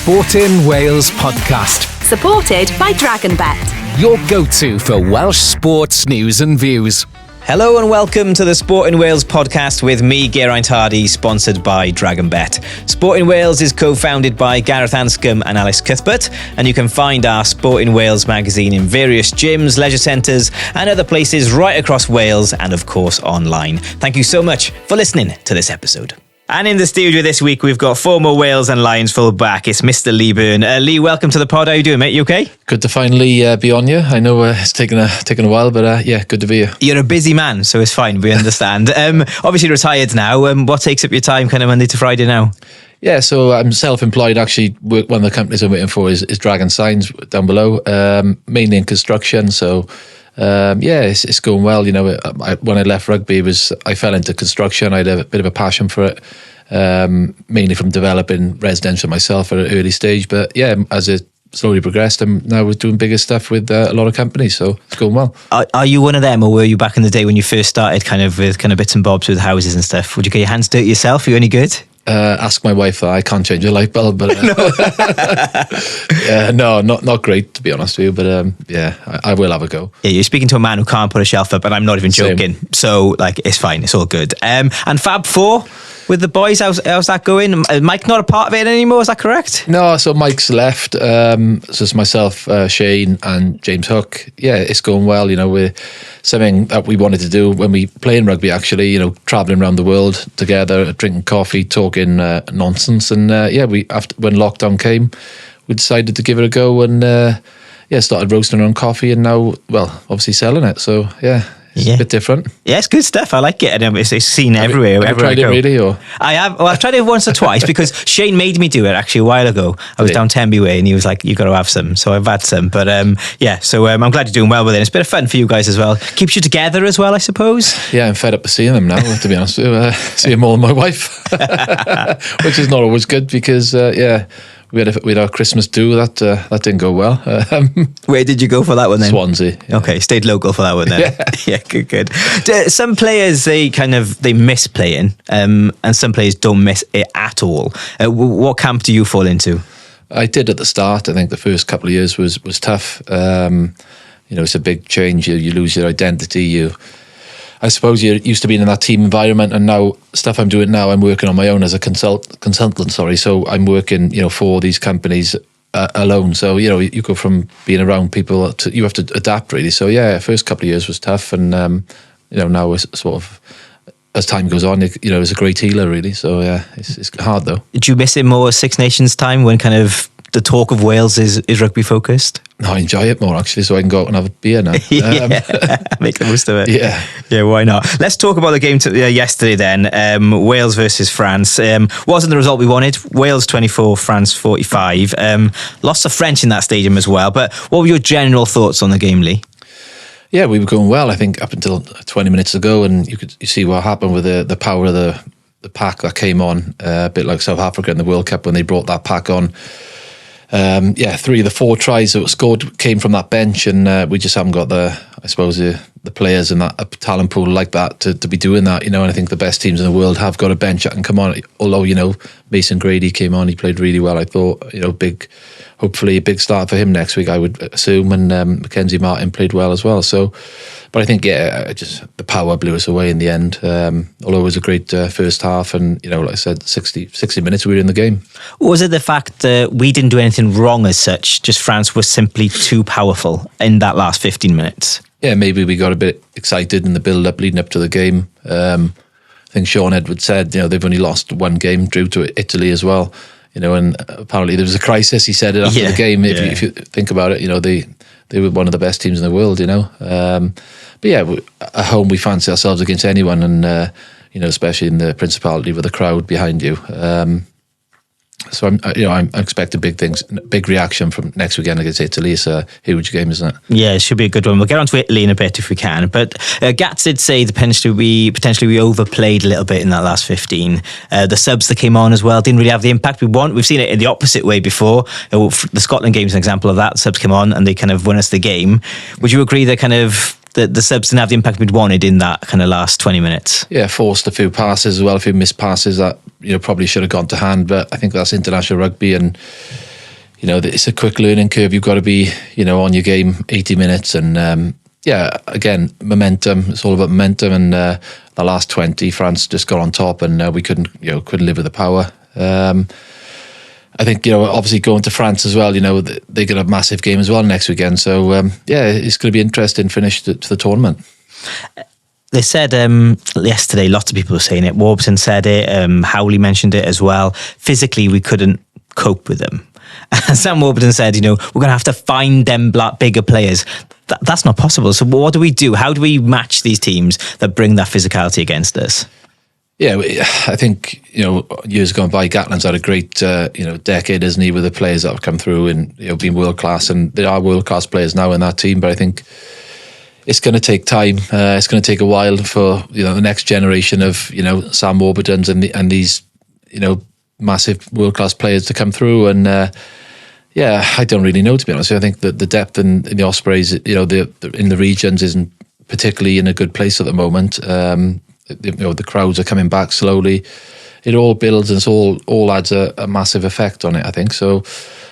Sporting Wales podcast. Supported by DragonBet. Your go-to for Welsh sports news and views. Hello and welcome to the Sporting Wales podcast with me, Geraint Hardy, sponsored by DragonBet. Sporting Wales is co-founded by Gareth Anscombe and Alice Cuthbert, and you can find our Sporting Wales magazine in various gyms, leisure centres and other places right across Wales and of course online. Thank you so much for listening to this episode. And in the studio this week, we've got former Wales and Lions full-back. It's Mr. Lee Byrne. Lee, welcome to the pod. How you doing, mate? You okay? Good to finally be on you. I know it's taken a while, but yeah, good to be here. You're a busy man, so it's fine. We understand. Obviously retired now. What takes up your time kind of Monday to Friday now? Yeah, so I'm self-employed. Actually, one of the companies I'm waiting for is Dragon Signs down below, mainly in construction. So yeah, it's going well. You know, when I left rugby, I fell into construction. I had a bit of a passion for it, mainly from developing residential myself at an early stage. But yeah, as it slowly progressed, I'm now doing bigger stuff with a lot of companies. So it's going well. Are you one of them, or were you back in the day when you first started, kind of with bits and bobs with houses and stuff? Would you get your hands dirty yourself? Are you any good? Ask my wife that. I can't change a light bulb, but no, not great to be honest with you. But yeah, I will have a go. Yeah, you're speaking to a man who can't put a shelf up, and I'm not even joking. Same. So like, it's fine, it's all good. And Fab Four with the boys, how's that going? Mike not a part of it anymore, is that correct? No, so Mike's left. So it's myself, Shane, and James Hook. Yeah, it's going well. You know, we're something that we wanted to do when we play in rugby. Actually, you know, traveling around the world together, drinking coffee, talking nonsense, and yeah, when lockdown came, we decided to give it a go, and yeah, started roasting our own coffee, and now, well, obviously selling it. So yeah. It's a bit different. Yeah, it's good stuff. I like it. And it's seen everywhere. Have you tried it really? Or? I have. Well, I've tried it once or twice because Shane made me do it actually a while ago. I was down Tenby way and he was like, "You got to have some." So I've had some. But yeah, so I'm glad you're doing well with it. It's a bit of fun for you guys as well. Keeps you together as well, I suppose. Yeah, I'm fed up of seeing them now, to be honest with you. Seeing more than my wife, which is not always good because, yeah, we had our Christmas do that didn't go well. Where did you go for that one then? Swansea. Yeah. Okay, stayed local for that one then. Yeah, good. Some players they miss playing, and some players don't miss it at all. What camp do you fall into? I did at the start. I think the first couple of years was tough. You know, it's a big change. You lose your identity. I suppose you're used to being in that team environment, and now stuff I'm doing now, I'm working on my own as a consultant. So I'm working, you know, for these companies alone. So you know, you go from being around people to you have to adapt really. So yeah, first couple of years was tough, and you know, now it's sort of as time goes on, you know, it's a great healer really. So yeah, it's hard though. Do you miss it more Six Nations time when kind of the talk of Wales is rugby focused? No, I enjoy it more actually, so I can go out and have a beer now. Make the most of it. Yeah, why not? Let's talk about the game yesterday then. Wales versus France. Wasn't the result we wanted. Wales 24, France 45. Lots of French in that stadium as well. But what were your general thoughts on the game, Lee? Yeah, we were going well, I think, up until 20 minutes ago, and you see what happened with the power of the pack that came on, a bit like South Africa in the World Cup when they brought that pack on. Yeah, 3 of the 4 tries that were scored came from that bench, and we just haven't got the players in that talent pool like that to be doing that, you know. And I think the best teams in the world have got a bench that can come on. Although, you know, Mason Grady came on, he played really well. I thought, you know, hopefully a big start for him next week, I would assume, and Mackenzie Martin played well as well. So, but I think, yeah, just the power blew us away in the end. Although it was a great first half, and you know, like I said, 60 minutes we were in the game. Was it the fact that we didn't do anything wrong as such? Just France was simply too powerful in that last 15 minutes. Yeah, maybe we got a bit excited in the build-up leading up to the game. I think Sean Edwards said, you know, they've only lost one game, drew to Italy as well. You know, and apparently there was a crisis. He said it after the game. If you think about it, you know, they were one of the best teams in the world. You know, but yeah, at home we fancy ourselves against anyone, and you know, especially in the Principality with a crowd behind you. So I'm expecting big things, big reaction from next weekend against Italy. It's a huge game, isn't it? Yeah, it should be a good one. We'll get on to Italy in a bit if we can. But Gats did say that potentially we overplayed a little bit in that last 15. The subs that came on as well didn't really have the impact we want. We've seen it in the opposite way before. The Scotland game is an example of that. The subs came on and they kind of won us the game. Would you agree that kind of the subs didn't have the impact we'd wanted in that kind of last 20 minutes? Yeah, forced a few passes as well, a few missed passes that, you know, probably should have gone to hand, but I think that's international rugby, and it's a quick learning curve. You've got to be, on your game 80 minutes. And again, momentum. It's all about momentum. And the last 20, France just got on top, and we couldn't live with the power. I think, obviously going to France as well, they got a massive game as well next weekend. So, it's going to be interesting finish to the tournament. They said yesterday, lots of people were saying it. Warburton said it. Howley mentioned it as well. Physically, we couldn't cope with them. Sam Warburton said, we're going to have to find them bigger players. That's not possible. So what do we do? How do we match these teams that bring that physicality against us? Yeah, I think, years gone by, Gatland's had a great, decade, isn't he, with the players that have come through and, been world-class. And there are world-class players now in that team, but I think it's going to take time. It's going to take a while for, the next generation of, Sam Warburtons and these, massive world-class players to come through. And, I don't really know, to be honest. I think that the depth in the Ospreys, in the regions isn't particularly in a good place at the moment. The crowds are coming back slowly. It all builds and it's all adds a massive effect on it, I think. So,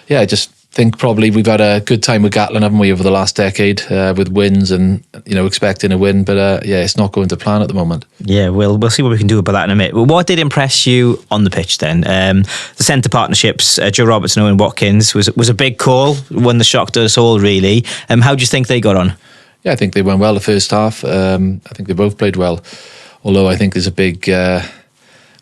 I just think probably we've had a good time with Gatland, haven't we, over the last decade with wins and, expecting a win. But, it's not going to plan at the moment. Yeah, we'll see what we can do about that in a minute. But what did impress you on the pitch then? The centre partnerships, Joe Robertson, Owen Watkins, was a big call, one that shocked us all, really. How do you think they got on? Yeah, I think they went well the first half. I think they both played well. Although I think there's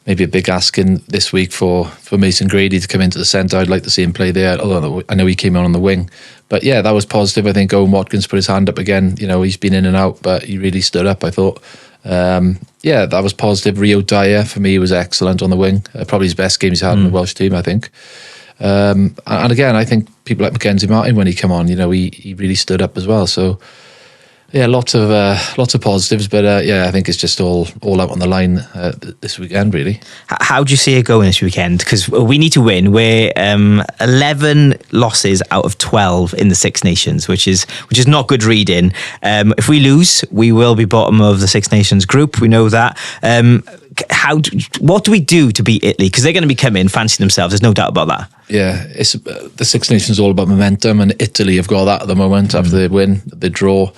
maybe a big ask in this week for Mason Grady to come into the centre. I'd like to see him play there. Although I know he came on the wing. But yeah, that was positive. I think Owen Watkins put his hand up again. He's been in and out, but he really stood up, I thought. That was positive. Rio Dyer, for me, was excellent on the wing. Probably his best game he's had in the Welsh team, I think. And again, I think people like Mackenzie Martin, when he came on, he really stood up as well. So, yeah, lots of positives, but I think it's just all out on the line this weekend, really. How do you see it going this weekend? Because we need to win. We're 11 losses out of 12 in the Six Nations, which is not good reading. If we lose, we will be bottom of the Six Nations group. We know that. What do we do to beat Italy? Because they're going to be coming, fancy themselves. There's no doubt about that. Yeah, it's the Six Nations all about momentum, and Italy have got that at the moment after they win, they draw.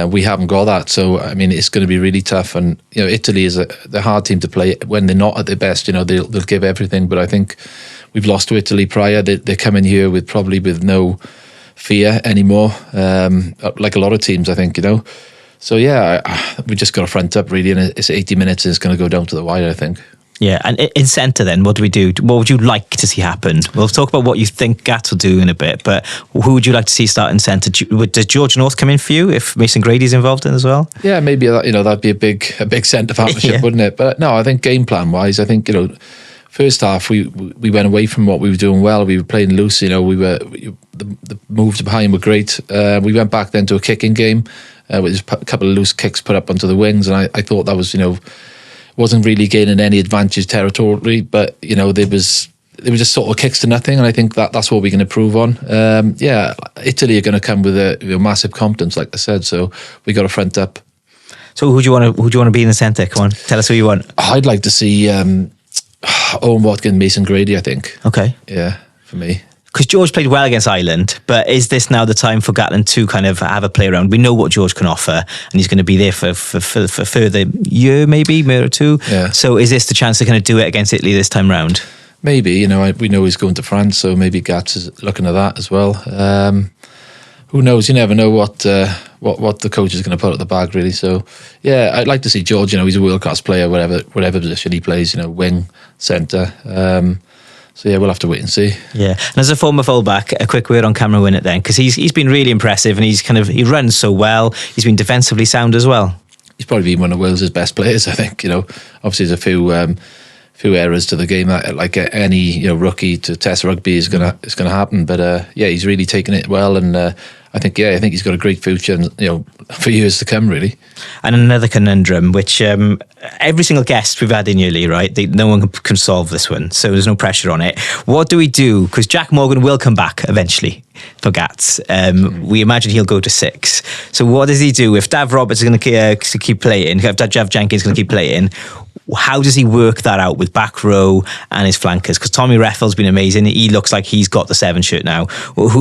We haven't got that, so I mean it's going to be really tough. And Italy is the hard team to play when they're not at their best. They'll give everything, but I think we've lost to Italy prior. They're coming here with no fear anymore, like a lot of teams, I think. So we just got to front up really, and it's 80 minutes and it's going to go down to the wire, I think. Yeah, and in centre then, what do we do? What would you like to see happen? We'll talk about what you think Gats will do in a bit, but who would you like to see start in centre? Does George North come in for you if Mason Grady's involved in as well? Yeah, maybe that'd be a big centre partnership, wouldn't it? But no, I think game plan wise, I think first half we went away from what we were doing well. We were playing loose. The moves behind were great. We went back then to a kicking game with a couple of loose kicks put up onto the wings, and I thought that was wasn't really gaining any advantage territorially, but they were just sort of kicks to nothing, and I think that's what we can improve on. Italy are going to come with a massive competence, like I said, so we got to front up. So who do you want to be in the centre? Come on, tell us who you want. I'd like to see Owen Watkins, Mason Grady, I think. Okay. Yeah, for me. Because George played well against Ireland, but is this now the time for Gatland to kind of have a play around? We know what George can offer, and he's going to be there for further year or two. Yeah. So is this the chance to kind of do it against Italy this time round? Maybe. We know he's going to France, so maybe Gats is looking at that as well. Who knows? You never know what the coach is going to put at the bag, really. So yeah, I'd like to see George. He's a world class player, whatever position he plays. Wing, centre. So yeah, we'll have to wait and see. Yeah, and as a former fullback, a quick word on Cameron Winnett then, because he's been really impressive, and he runs so well. He's been defensively sound as well. He's probably been one of Wales' best players, I think. Obviously there's a few errors to the game that, like any rookie to test rugby is gonna happen. But he's really taken it well, and I think he's got a great future, for years to come, really. And another conundrum, which every single guest we've had in here, Lee, right? No one can solve this one, so there's no pressure on it. What do we do? Because Jack Morgan will come back eventually for Gats. We imagine he'll go to 6. So what does he do if Dav Roberts is going to keep playing? If Dav Jenkins is going to keep playing, How does he work that out with back row and his flankers? Because Tommy Reffell's been amazing. He looks like he's got the 7 shirt now.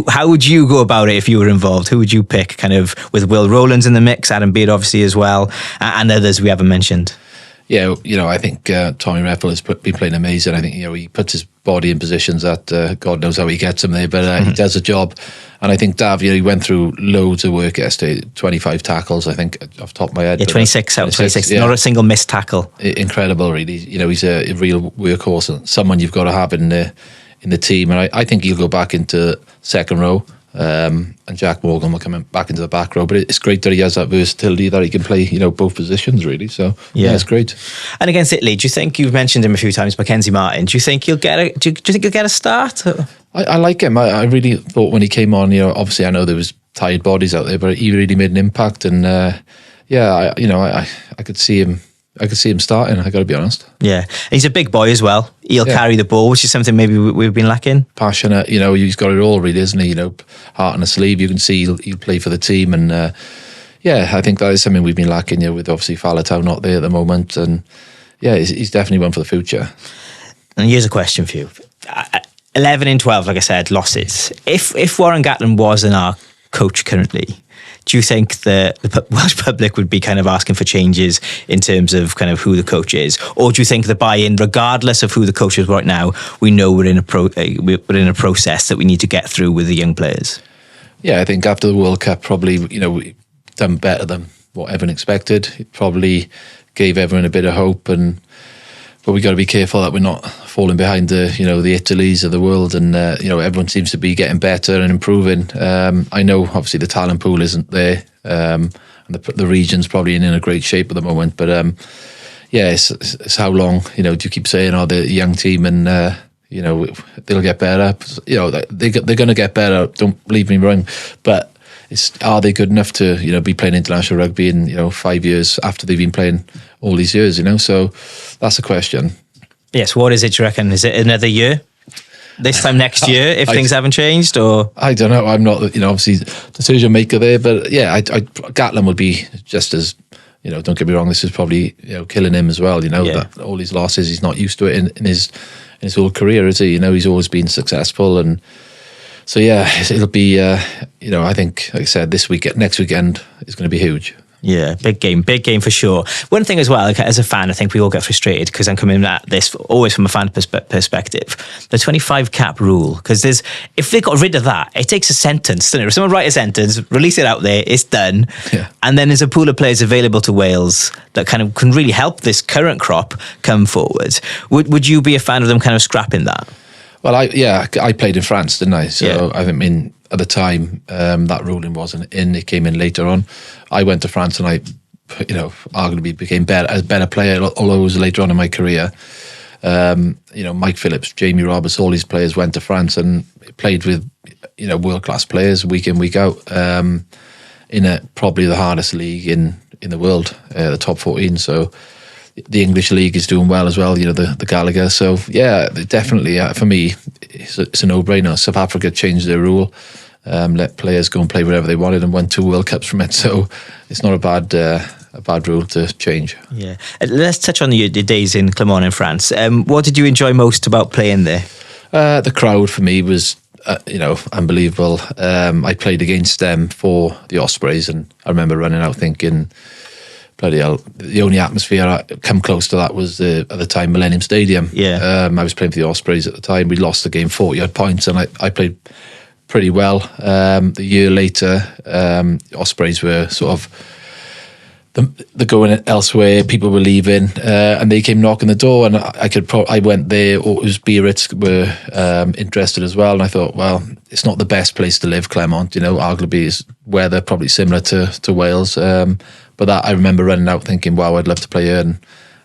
How would you go about it if you were involved? Who would you pick, kind of with Will Rowlands in the mix, Adam Beard obviously as well, and others we haven't mentioned? Yeah, I think Tommy Reffell has been playing amazing. I think he puts his body in positions that God knows how he gets him there, but he does a job. And I think Dav, he went through loads of work yesterday, 25 tackles, I think, off the top of my head. Yeah, 26 out of 26, not a single missed tackle. Incredible, really. He's a real workhorse and someone you've got to have in the team. And I think he'll go back into second row. And Jack Morgan will come back into the back row, but it's great that he has that versatility that he can play, both positions really. So yeah, it's great. And against Italy, do you think, you've mentioned him a few times, Mackenzie Martin? Do you think he'll get a start? I like him. I really thought when he came on, obviously I know there was tired bodies out there, but he really made an impact. And I could see him. I could see him starting, I got to be honest. Yeah. He's a big boy as well. He'll carry the ball, which is something maybe we've been lacking. Passionate, he's got it all really, isn't he? Heart on a sleeve. You can see he'll play for the team. And I think that is something we've been lacking, with obviously Faletau not there at the moment. And he's definitely one for the future. And here's a question for you. 11 in 12, like I said, losses. If Warren Gatland wasn't our coach currently, do you think the Welsh public would be kind of asking for changes in terms of kind of who the coach is, or do you think the buy-in, regardless of who the coach is right now, we know we're in a process that we need to get through with the young players? Yeah, I think after the World Cup, probably we've done better than what everyone expected. It probably gave everyone a bit of hope, but we got to be careful that we're not falling behind the Italys of the world, and everyone seems to be getting better and improving. I know obviously the talent pool isn't there, and the region's probably in a great shape at the moment. But it's how long do you keep saying the young team and they'll get better. They're going to get better. Don't believe me wrong, but are they good enough to be playing international rugby in 5 years after they've been playing all these years? So that's a question. Yes, what is it, do you reckon? Is it another year? This time next year, if things haven't changed, or? I don't know. I'm not, obviously, decision maker there, but Gatland would be just as, don't get me wrong, this is probably, killing him as well, that all these losses, he's not used to it in his whole career, is he? He's always been successful, and so it'll be, I think, like I said, next weekend is going to be huge. Yeah, big game for sure. One thing as well, like, as a fan, I think we all get frustrated because I'm coming at this always from a fan perspective. The 25 cap rule, because if they got rid of that, it takes a sentence, doesn't it? If someone write a sentence, release it out there, it's done, and then there's a pool of players available to Wales that kind of can really help this current crop come forward. Would you be a fan of them kind of scrapping that? Well, I played in France, didn't I? So I mean, at the time, that ruling wasn't in. It came in later on. I went to France and I, arguably became a better player, although it was later on in my career. Mike Phillips, Jamie Roberts, all these players went to France and played with, world-class players week in, week out, in probably the hardest league in the world, the top 14. So the English league is doing well as well, the Gallagher. So definitely for me, it's a no-brainer. South Africa changed their rule, let players go and play wherever they wanted, and won 2 World Cups from it. So it's not a bad rule to change. Yeah. Let's touch on your days in Clermont in France. What did you enjoy most about playing there? The crowd for me was unbelievable. I played against them for the Ospreys, and I remember running out thinking, bloody hell, the only atmosphere I come close to that was at the time Millennium Stadium. I was playing for the Ospreys at the time. We lost the game 40-odd points, and I played pretty well. The year later, Ospreys were sort of they're going elsewhere. People were leaving, and they came knocking the door. And I went there. Or it was Biarritz were interested as well. And I thought, well, it's not the best place to live, Clermont. Arguably is weather probably similar to Wales. But that I remember running out thinking, wow, I'd love to play here, and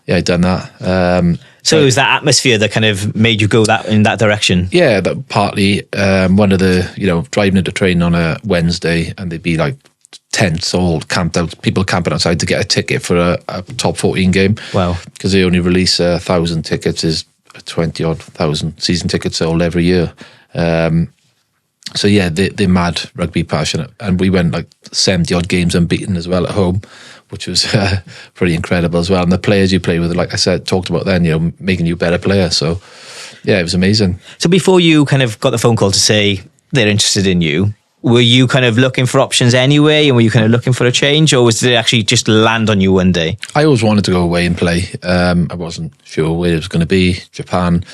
I'd done that. So it was that atmosphere that kind of made you go in that direction? Yeah, that partly. One of the, driving into training on a Wednesday, and they'd be like tents all camped out, people camping outside to get a ticket for a top 14 game. Wow. Because they only release 1,000 tickets, is 20-odd thousand season tickets sold every year. So they're mad rugby passionate, and we went like 70-odd games unbeaten as well at home which was pretty incredible as well. And the players you play with, like I said, talked about then, making you a better player. So yeah, it was amazing. So before you kind of got the phone call to say they're interested in you, were you kind of looking for options anyway, and were you kind of looking for a change, or did it actually just land on you one day? I always wanted to go away and play. I wasn't sure where it was going to be. Japan,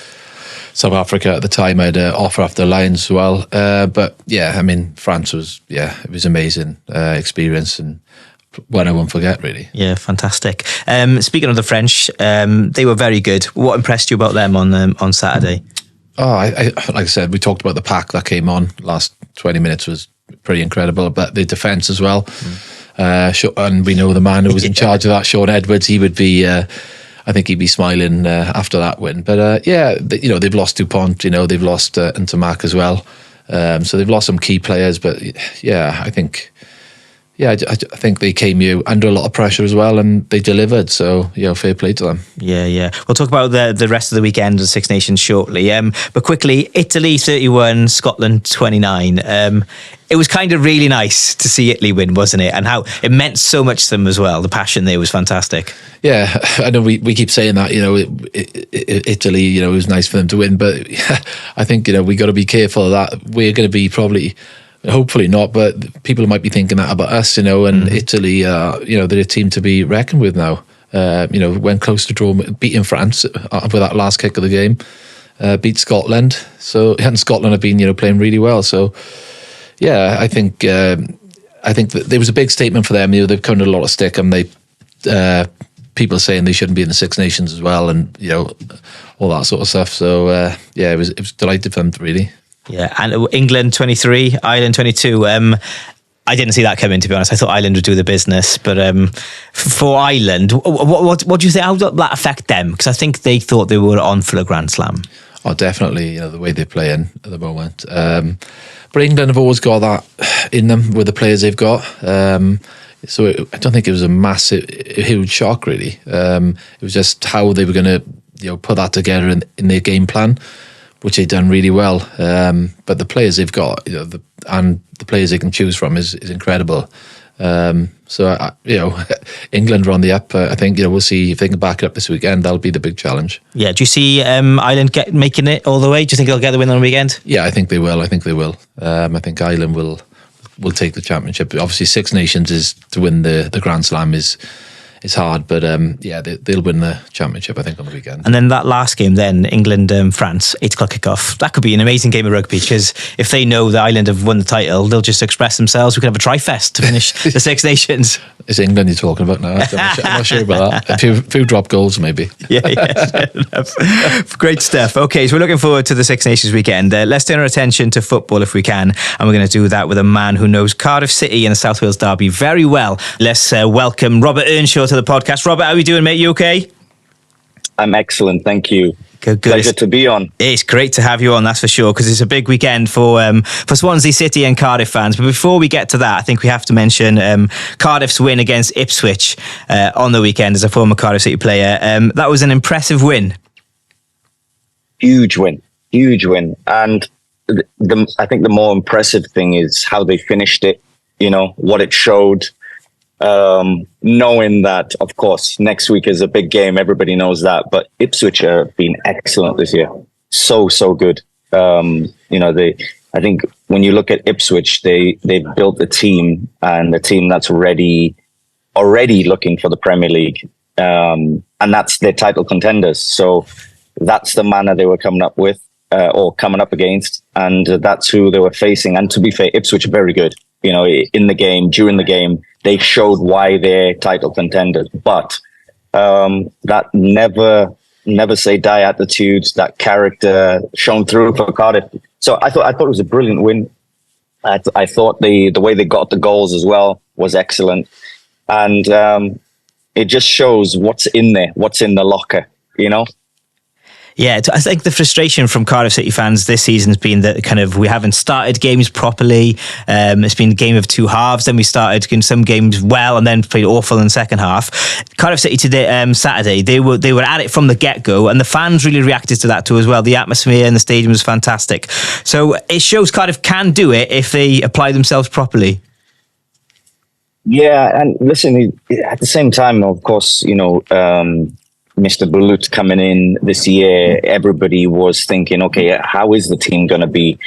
South Africa at the time. I had an offer after the Lions as well. But yeah, I mean, France was, it was amazing experience, and one I won't forget, really. Yeah, fantastic. Speaking of the French, they were very good. What impressed you about them on Saturday? Oh, like I said, we talked about the pack that came on. Last 20 minutes was pretty incredible, but the defence as well. And we know the man who was in charge of that, Sean Edwards. He would be, I think he'd be smiling after that win. But they've lost Dupont. They've lost Intermac as well. So they've lost some key players. But yeah, I think they came here under a lot of pressure as well, and they delivered. So, fair play to them. Yeah. We'll talk about the rest of the weekend of the Six Nations shortly. But quickly, Italy 31, Scotland 29. It was kind of really nice to see Italy win, wasn't it? And how it meant so much to them as well. The passion there was fantastic. Yeah, I know we keep saying that, Italy, it was nice for them to win. But I think, we got to be careful of that. We're going to be probably... Hopefully not, but people might be thinking that about us, and Italy, they're a team to be reckoned with now. Went close to draw, beating France with that last kick of the game, beat Scotland. So, and Scotland have been, playing really well. So, yeah, I think that there was a big statement for them. They've come under a lot of stick, and people saying they shouldn't be in the Six Nations as well, and all that sort of stuff. So, it was delighted for them, really. Yeah, and England 23, Ireland 22. I didn't see that coming, to be honest. I thought Ireland would do the business, but for Ireland, what do you think? How did that affect them? Because I think they thought they were on for a Grand Slam. Oh, definitely. The way they're playing at the moment. But England have always got that in them with the players they've got. So I don't think it was a huge shock, really. It was just how they were going to, put that together in their game plan, which they've done really well. But the players they've got, and the players they can choose from is incredible. So England are on the up. I think we'll see if they can back it up this weekend. That'll be the big challenge. Yeah. Do you see Ireland making it all the way? Do you think they'll get the win on the weekend? Yeah, I think they will. I think Ireland will take the championship. Obviously, Six Nations is to win the Grand Slam is hard, but they'll win the championship, I think, on the weekend. And then that last game, then England France, 8 o'clock kickoff. That could be an amazing game of rugby, because if they know that Ireland have won the title, they'll just express themselves. We could have a tri-fest to finish the Six Nations. It's England you're talking about now. I'm not sure about that. A few drop goals, maybe. Yeah, fair enough. Great stuff. Okay, so we're looking forward to the Six Nations weekend. Let's turn our attention to football if we can, and we're going to do that with a man who knows Cardiff City and the South Wales derby very well. Let's welcome Robert Earnshaw to the podcast. Robert, how are you doing, mate? You okay? I'm excellent, thank you. Good. Pleasure to be on. It's great to have you on, that's for sure, because it's a big weekend for Swansea City and Cardiff fans. But before we get to that, I think we have to mention Cardiff's win against Ipswich on the weekend as a former Cardiff City player. That was an impressive win. Huge win. And I think the more impressive thing is how they finished it, what it showed. Knowing that, of course, next week is a big game, everybody knows that, but Ipswich have been excellent this year. So good. I think when you look at Ipswich, they've built a team, and a team that's already looking for the Premier League. And that's their title contenders. So that's the manner they were coming up with, or coming up against, and that's who they were facing. And to be fair, Ipswich are very good. In the game, during the game, they showed why they're title contenders. But that never say die attitude, that character shone through for Cardiff. So I thought it was a brilliant win. I thought the way they got the goals as well was excellent, and it just shows what's in there, what's in the locker. Yeah, I think the frustration from Cardiff City fans this season has been that we haven't started games properly. It's been a game of two halves. Then we started some games well and then played awful in the second half. Cardiff City today, Saturday, they were at it from the get-go, and the fans really reacted to that too as well. The atmosphere in the stadium was fantastic. So it shows Cardiff can do it if they apply themselves properly. Yeah, and listen, at the same time, of course, Mr. Bulut coming in this year, everybody was thinking, okay, how is the team going to be?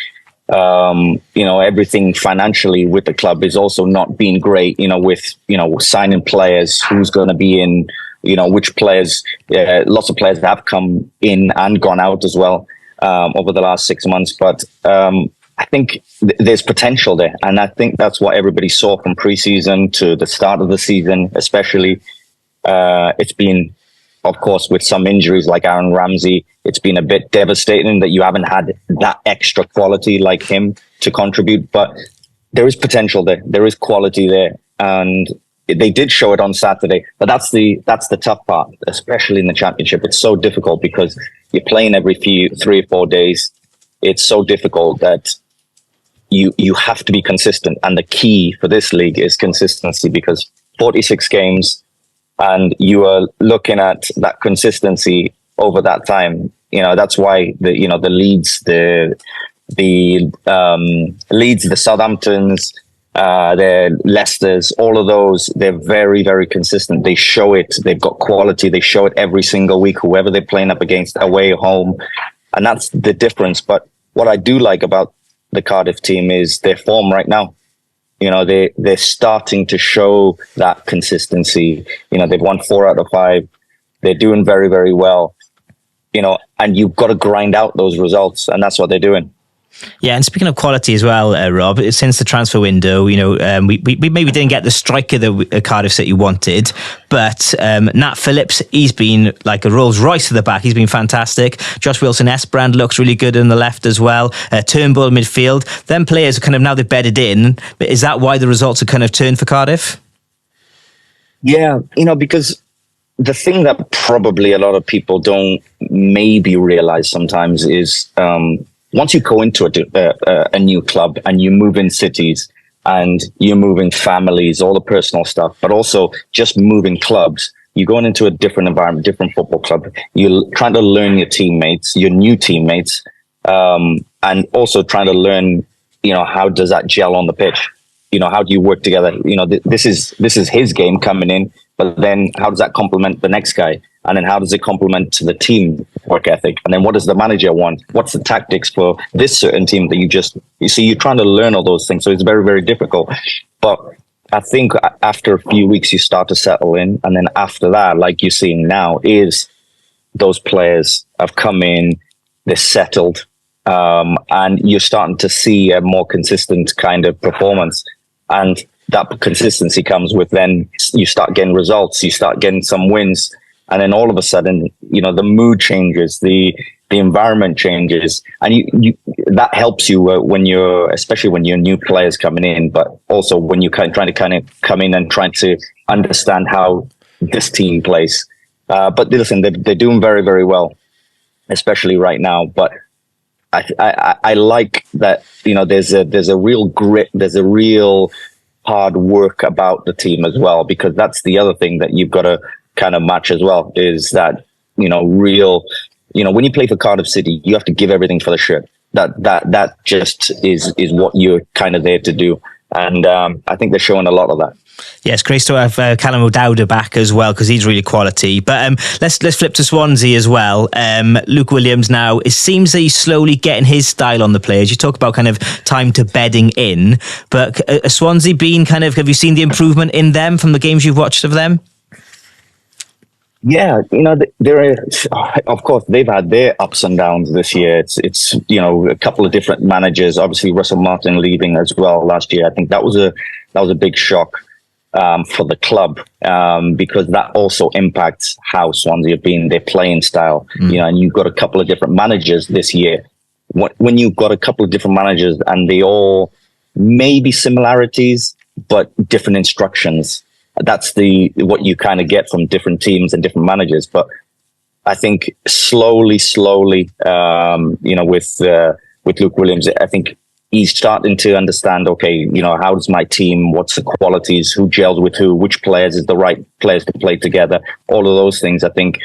Everything financially with the club is also not being great, with, signing players, who's going to be in, which players, lots of players have come in and gone out as well over the last 6 months. But I think there's potential there. And I think that's what everybody saw from preseason to the start of the season, especially. It's been, of course, with some injuries like Aaron Ramsey, it's been a bit devastating that you haven't had that extra quality like him to contribute. But there is potential there. There is quality there. And they did show it on Saturday. But that's the tough part, especially in the Championship. It's so difficult because you're playing every 3 or 4 days. It's so difficult that you have to be consistent. And the key for this league is consistency, because 46 games, and you are looking at that consistency over that time. That's why the Leeds, the Southamptons, the Leicesters, all of those, they're very, very consistent. They show it. They've got quality. They show it every single week, whoever they're playing up against, away, home. And that's the difference. But what I do like about the Cardiff team is their form right now. They're starting to show that consistency. They've won 4 out of 5. They're doing very, very well. And you've got to grind out those results, and that's what they're doing. Yeah, and speaking of quality as well, Rob, since the transfer window, we maybe didn't get the striker that Cardiff City wanted, but Nat Phillips, he's been like a Rolls Royce to the back. He's been fantastic. Josh Wilson-Esperand looks really good in the left as well. Turnbull midfield. Them players are kind of, now they've bedded in. But is that why the results are kind of turned for Cardiff? Yeah, because the thing that probably a lot of people don't maybe realize sometimes is once you go into a new club and you move in cities and you're moving families, all the personal stuff, but also just moving clubs, you're going into a different environment, different football club. You're trying to learn your teammates, your new teammates, and also trying to learn, how does that gel on the pitch? How do you work together? This is his game coming in, but then how does that complement the next guy? And then how does it complement to the team work ethic? And then what does the manager want? What's the tactics for this certain team that you see, you're trying to learn all those things. So it's very, very difficult. But I think after a few weeks, you start to settle in. And then after that, like you're seeing now, is those players have come in, they're settled, and you're starting to see a more consistent kind of performance. And that consistency comes with, then you start getting results, you start getting some wins. And then all of a sudden, the mood changes, the environment changes, and you that helps you especially when you're new players coming in, but also when you're trying to come in and trying to understand how this team plays. But listen, they're doing very, very well, especially right now. But I like that, there's a real grit, there's a real hard work about the team as well, because that's the other thing that you've got to kind of match as well, is that, when you play for Cardiff City, you have to give everything for the shirt. That just is what you're kind of there to do. And I think they're showing a lot of that. Yeah, it's great to have Callum O'Dowda back as well, because he's really quality. But let's flip to Swansea as well. Luke Williams now, it seems that he's slowly getting his style on the players. You talk about kind of time to bedding in, but Swansea been kind of, have you seen the improvement in them from the games you've watched of them? Yeah, of course, they've had their ups and downs this year. It's a couple of different managers. Obviously, Russell Martin leaving as well last year. I think that was a big shock for the club, because that also impacts how Swansea have been, their playing style. And you've got a couple of different managers this year. When you've got a couple of different managers and they all maybe similarities but different instructions, that's what you kind of get from different teams and different managers. But I think slowly, with Luke Williams, I think he's starting to understand, okay, how does my team, what's the qualities, who gels with who, which players is the right players to play together, all of those things. I think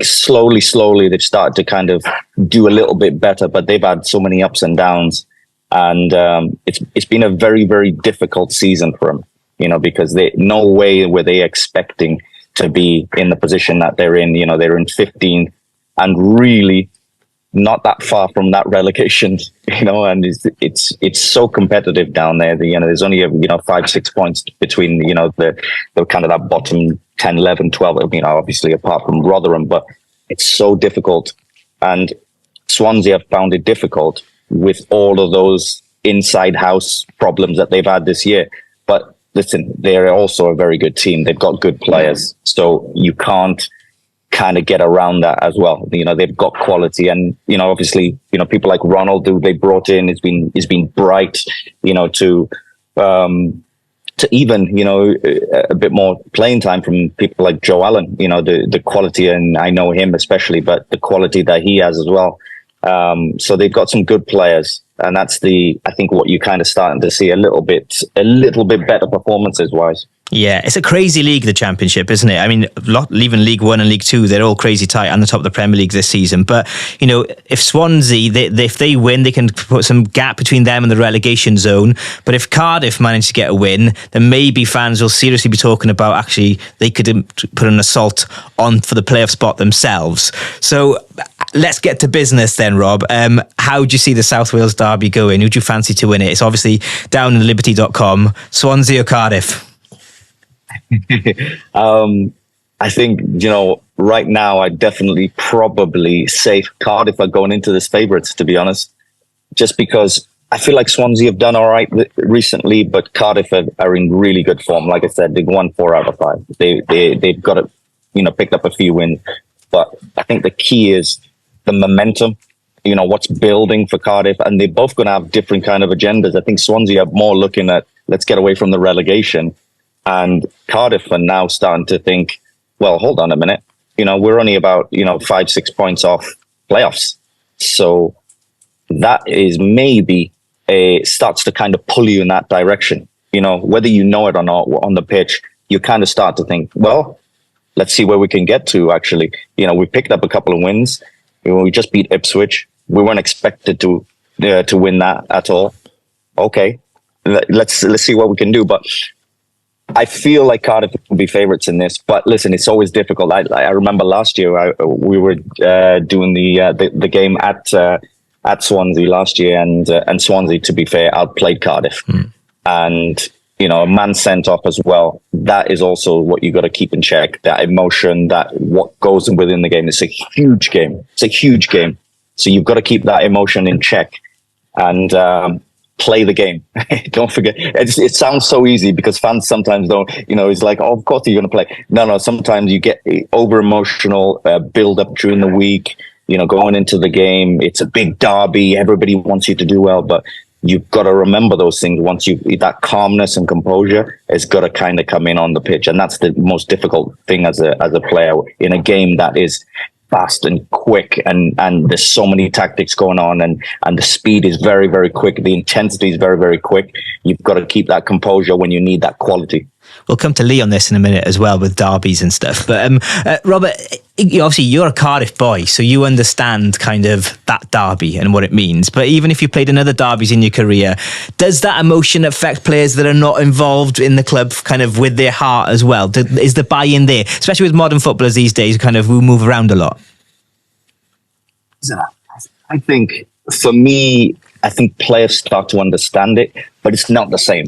slowly they've started to kind of do a little bit better, but they've had so many ups and downs, and it's been a very, very difficult season for them. because no way were they expecting to be in the position that they're in. They're in 15th and really not that far from that relegation, and it's so competitive down there. There's only 5-6 points between the kind of that bottom 10, 11, 12, obviously apart from Rotherham, but it's so difficult. And Swansea have found it difficult with all of those inside house problems that they've had this year. But listen, they're also a very good team. They've got good players, so you can't kind of get around that as well. They've got quality, and obviously, people like Ronald, who they brought in, has been bright, to even a bit more playing time from people like Joe Allen. The quality, and I know him especially, but the quality that he has as well. So they've got some good players, and that's I think what you kind of starting to see a little bit better performances wise. Yeah, it's a crazy league, the Championship, isn't it? I mean, leaving League One and League Two, they're all crazy tight on the top of the Premier League this season. But, if Swansea, if they win, they can put some gap between them and the relegation zone. But if Cardiff manage to get a win, then maybe fans will seriously be talking about actually they could put an assault on for the playoff spot themselves. So let's get to business then, Rob. How do you see the South Wales derby going? Who do you fancy to win it? It's obviously down in liberty.com. Swansea or Cardiff? I think, right now I'd definitely probably say Cardiff are going into this favourites, to be honest, just because I feel like Swansea have done all right recently, but Cardiff are in really good form. Like I said, they've won 4 out of 5. They've got it, picked up a few wins, but I think the key is the momentum, what's building for Cardiff, and they're both going to have different kind of agendas. I think Swansea are more looking at, let's get away from the relegation. And Cardiff are now starting to think, well, hold on a minute. We're only about, 5-6 points off playoffs. So that is maybe starts to kind of pull you in that direction. Whether you know it or not on the pitch, you kind of start to think, well, let's see where we can get to, actually. We picked up a couple of wins. We just beat Ipswich. We weren't expected to win that at all. Okay, let's see what we can do. But I feel like Cardiff will be favourites in this, but listen, it's always difficult. I remember last year we were doing the game at Swansea last year, and Swansea, to be fair, outplayed Cardiff, and a man sent off as well. That is also what you got to keep in check. That emotion, that what goes within the game. It's a huge game. It's a huge game. So you've got to keep that emotion in check, and play the game. Don't forget. It sounds so easy because fans sometimes don't, it's like, oh, of course you're going to play. No, sometimes you get over emotional, build up during the week, going into the game. It's a big derby. Everybody wants you to do well, but you've got to remember those things. Once that calmness and composure has got to kind of come in on the pitch. And that's the most difficult thing as a player in a game that is fast and quick, and there's so many tactics going on, and the speed is very, very quick. The intensity is very, very quick. You've got to keep that composure when you need that quality. We'll come to Lee on this in a minute as well with derbies and stuff. But Robert, obviously you're a Cardiff boy, so you understand kind of that derby and what it means. But even if you played in other derbies in your career, does that emotion affect players that are not involved in the club kind of with their heart as well? Is the buy-in there, especially with modern footballers these days who move around a lot? I think for me, players start to understand it, but it's not the same.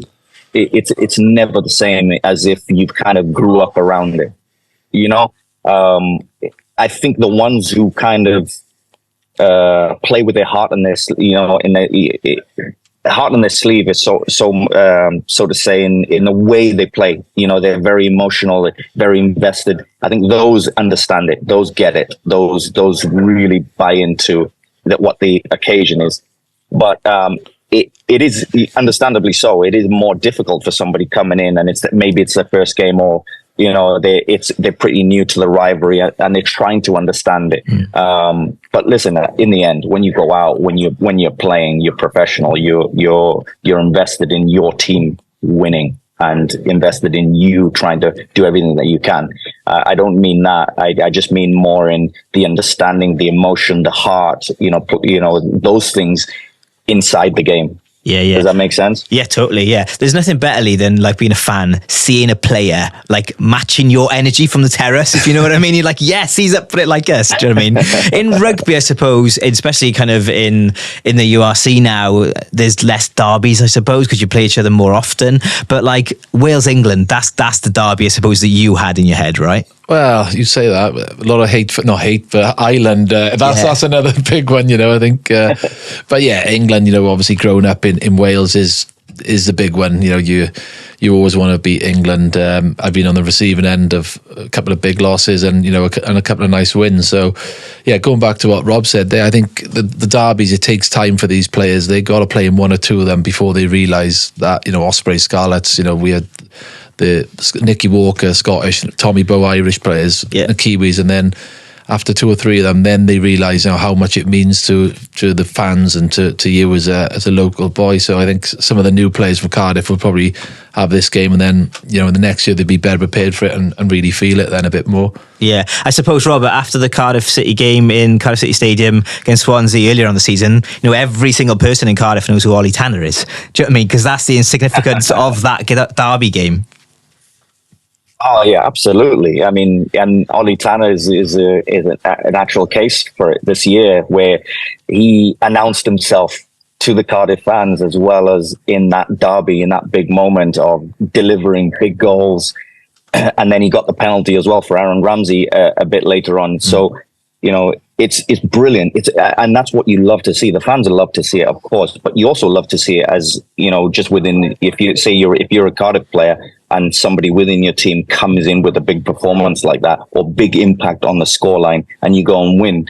It's never the same as if you've kind of grew up around it. I think the ones who kind of play with their heart in their, in their heart on their sleeve is so to say in the way they play. They're very emotional, very invested. I think those understand it, those get it, those really buy into what the occasion is. But it is understandably so. It is more difficult for somebody coming in, and maybe it's their first game, or they're pretty new to the rivalry, and they're trying to understand it. But listen, in the end, when you go out, when you're playing, you're professional. You're invested in your team winning, and invested in you trying to do everything that you can. I don't mean that. I just mean more in the understanding, the emotion, the heart. Those things inside the game. Yeah. Does that make sense? Yeah, totally. Yeah. There's nothing better, Lee, than like being a fan, seeing a player like matching your energy from the terrace, if you know what I mean. You're like, yes, he's up for it like us. Do you know what I mean? In rugby, I suppose, especially kind of in the URC now, there's less derbies, I suppose, because you play each other more often. But like Wales, England, that's the derby, I suppose, that you had in your head, right? Well, you say that. A lot of not hate, but Ireland. That's another big one, I think. But yeah, England, obviously growing up in Wales is the big one. You always want to beat England. I've been on the receiving end of a couple of big losses and a couple of nice wins. So yeah, going back to what Rob said there, I think the derbies, it takes time for these players. They got to play in one or two of them before they realise that, Osprey Scarlets, we had the Nicky Walker, Scottish, Tommy Bowe, Irish players, the Kiwis, and then after two or three of them, then they realise how much it means to the fans and to you as a local boy. So I think some of the new players from Cardiff will probably have this game, and then in the next year they'll be better prepared for it and really feel it then a bit more. Yeah, I suppose, Robert, after the Cardiff City game in Cardiff City Stadium against Swansea earlier on the season, every single person in Cardiff knows who Ollie Tanner is. Do you know what I mean? Because that's the insignificance of that derby game. Oh yeah, absolutely. I mean, and Ollie Tanner is an actual case for it this year, where he announced himself to the Cardiff fans as well as in that derby, in that big moment of delivering big goals, and then he got the penalty as well for Aaron Ramsey a bit later on. So it's brilliant. And that's what you love to see. The fans love to see it, of course, but you also love to see it as just within. If you're a Cardiff player and somebody within your team comes in with a big performance like that or big impact on the scoreline, and you go and win,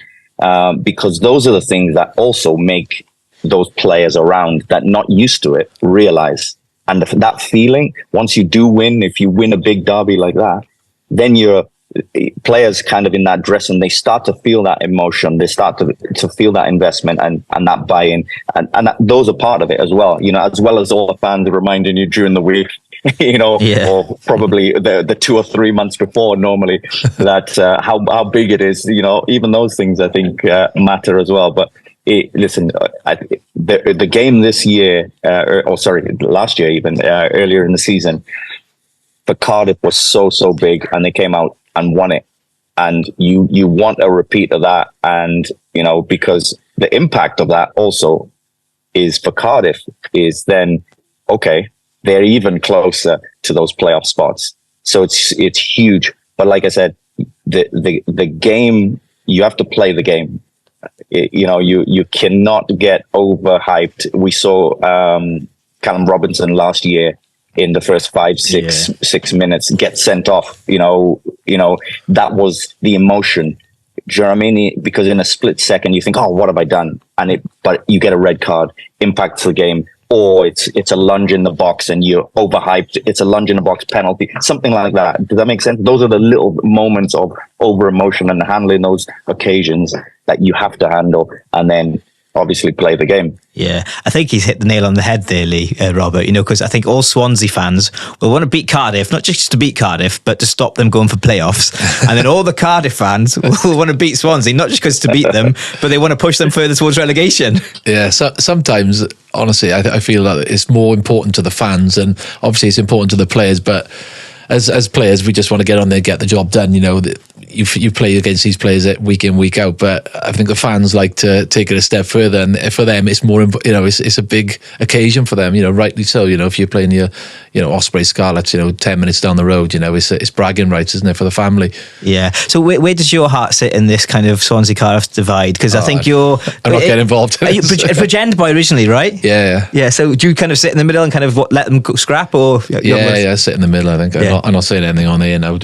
because those are the things that also make those players around that not used to it realize. And that feeling, once you do win, if you win a big derby like that, then your players kind of in that dressing, they start to feel that emotion, they start to feel that investment and that buy-in, and those are part of it as well, as well as all the fans reminding you during the week, or probably the 2 or 3 months before normally, that how big it is. Even those things I think matter as well. But listen, the game this year, last year even, earlier in the season, for Cardiff was so big, and they came out and won it. And you want a repeat of that, and because the impact of that also is for Cardiff is then okay, they're even closer to those playoff spots. So it's huge. But like I said, the game, you have to play the game. You cannot get overhyped. We saw Callum Robinson last year in the first 6 minutes get sent off. That was the emotion. Do you know what I mean? Because in a split second you think, oh, what have I done? But you get a red card, impacts the game. Or it's a lunge in the box and you're overhyped. It's a lunge in the box penalty, something like that. Does that make sense? Those are the little moments of over emotion and handling those occasions that you have to handle, and then obviously play the game. Yeah, I think he's hit the nail on the head there, Lee, Robert, because I think all Swansea fans will want to beat Cardiff, not just to beat Cardiff, but to stop them going for playoffs. And then all the Cardiff fans will want to beat Swansea, not just because to beat them, but they want to push them further towards relegation. Yeah, so sometimes, honestly, I feel that it's more important to the fans, and obviously it's important to the players, but as players, we just want to get on there, get the job done. You play against these players week in, week out, but I think the fans like to take it a step further, and for them, it's more. It's a big occasion for them. Rightly so. If you're playing your, Osprey Scarlets, 10 minutes down the road, it's bragging rights, isn't it, for the family? Yeah. So where does your heart sit in this kind of Swansea Cardiff divide? Because I think I'm not getting involved. Are you Bridgend boy originally, right? Yeah. So do you kind of sit in the middle and kind of let them scrap, or? Yeah, sit in the middle. I think I'm not saying anything on here now.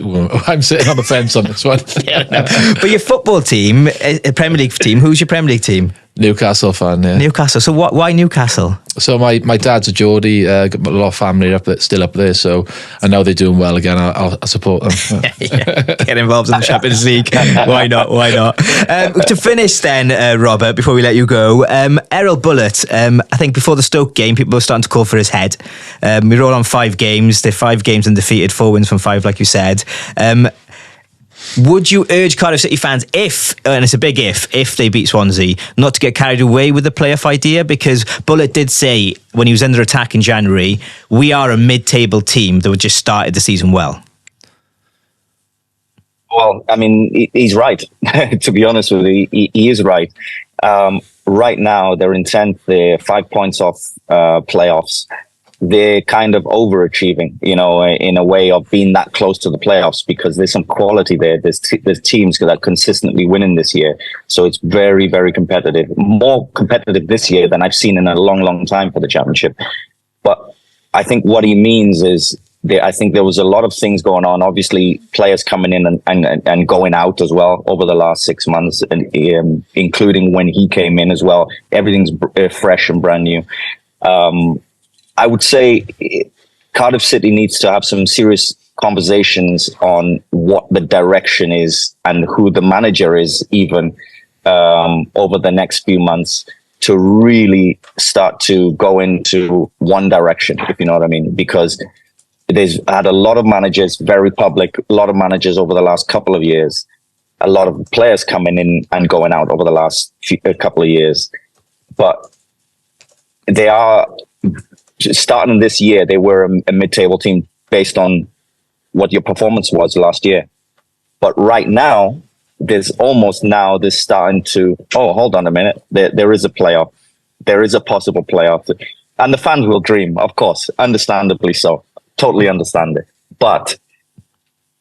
I'm sitting on the fence on this one. But your football team, a Premier League team, who's your Premier League team? Newcastle fan, yeah. Newcastle. So why Newcastle? So my dad's a Geordie, got a lot of family still up there, so I know they're doing well again. I'll support them. Get involved in the Champions League. Why not? To finish then, Robert, before we let you go, Errol Bullitt, I think before the Stoke game, people were starting to call for his head. We roll on 5 games. They're 5 games undefeated, 4 wins from 5, like you said. Would you urge Cardiff City fans, and it's a big if they beat Swansea, not to get carried away with the playoff idea? Because Bullet did say when he was under attack in January, we are a mid-table team that just started the season well. Well, I mean, he's right. To be honest with you, he is right. Right now, they're in 10th. They're 5 points off playoffs. They're kind of overachieving, in a way of being that close to the playoffs, because there's some quality there. There's teams that are consistently winning this year. So it's very, very competitive. More competitive this year than I've seen in a long, long time for the championship. But I think what he means is, I think there was a lot of things going on. Obviously, players coming in and going out as well over the last 6 months, and including when he came in as well. Everything's fresh and brand new. I would say Cardiff City needs to have some serious conversations on what the direction is and who the manager is, even over the next few months, to really start to go into one direction, if you know what I mean. Because there's had a lot of managers, very public, a lot of managers over the last couple of years, a lot of players coming in and going out over the last couple of years. But they are, starting this year, they were a mid-table team based on what your performance was last year. But right now, there's starting to, hold on a minute, there is a playoff. There is a possible playoff. And the fans will dream, of course, understandably so. Totally understand it. But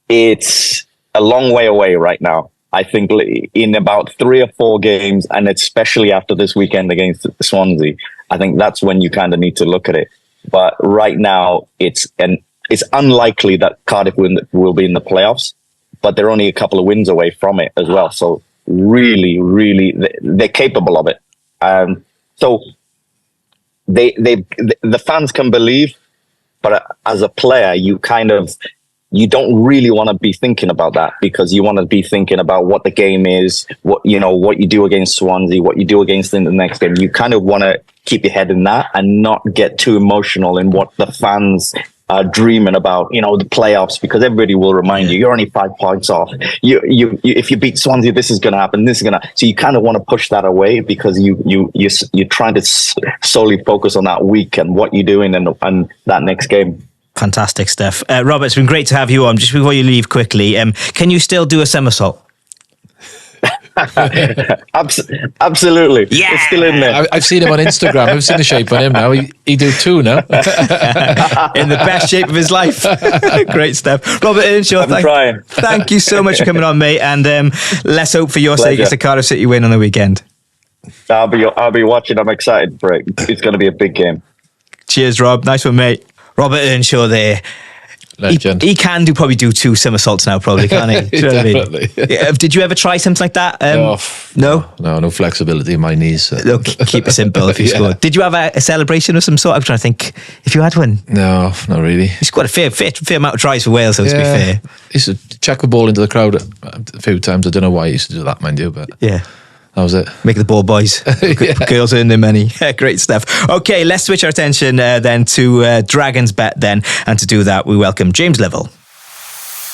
it's a long way away right now. I think in about 3 or 4 games, and especially after this weekend against Swansea, I think that's when you kind of need to look at it. But right now, it's unlikely that Cardiff will be in the playoffs, but they're only a couple of wins away from it as well. So really, really, they're capable of it. So the fans can believe, but as a player, you don't really want to be thinking about that, because you want to be thinking about what the game is, what you do against Swansea, what you do against in the next game. You kind of want to keep your head in that and not get too emotional in what the fans are dreaming about, the playoffs, because everybody will remind you, you're only 5 points off. If you beat Swansea, this is going to happen. This is going to. So you kind of want to push that away, because you're trying to solely focus on that week and what you're doing and that next game. Fantastic stuff. Robert, it's been great to have you on. Just before you leave quickly, can you still do a somersault? Absolutely. Yeah. It's still in there. I've seen him on Instagram. I've seen the shape on him now. He do 2 now. In the best shape of his life. Great stuff. Robert Earnshaw, thank you so much for coming on, mate. And let's hope for your sake it's a Cardiff City win on the weekend. I'll be watching. I'm excited for it. It's going to be a big game. Cheers, Rob. Nice one, mate. Robert Earnshaw there. Legend. He can probably do 2 somersaults now, probably, can't he? Do you know what I mean? Yeah, did you ever try something like that? No flexibility in my knees. So. Look, keep it simple if you scored. Did you have a celebration of some sort? I'm trying to think if you had one. No, not really. You scored a fair amount of tries for Wales, so to be fair. He used to chuck the ball into the crowd a few times. I don't know why he used to do that, mind you, but yeah. That was it. Make the ball boys. Girls earn their money. Great stuff. Okay, let's switch our attention then to Dragon's Bet then. And to do that, we welcome James Lovell.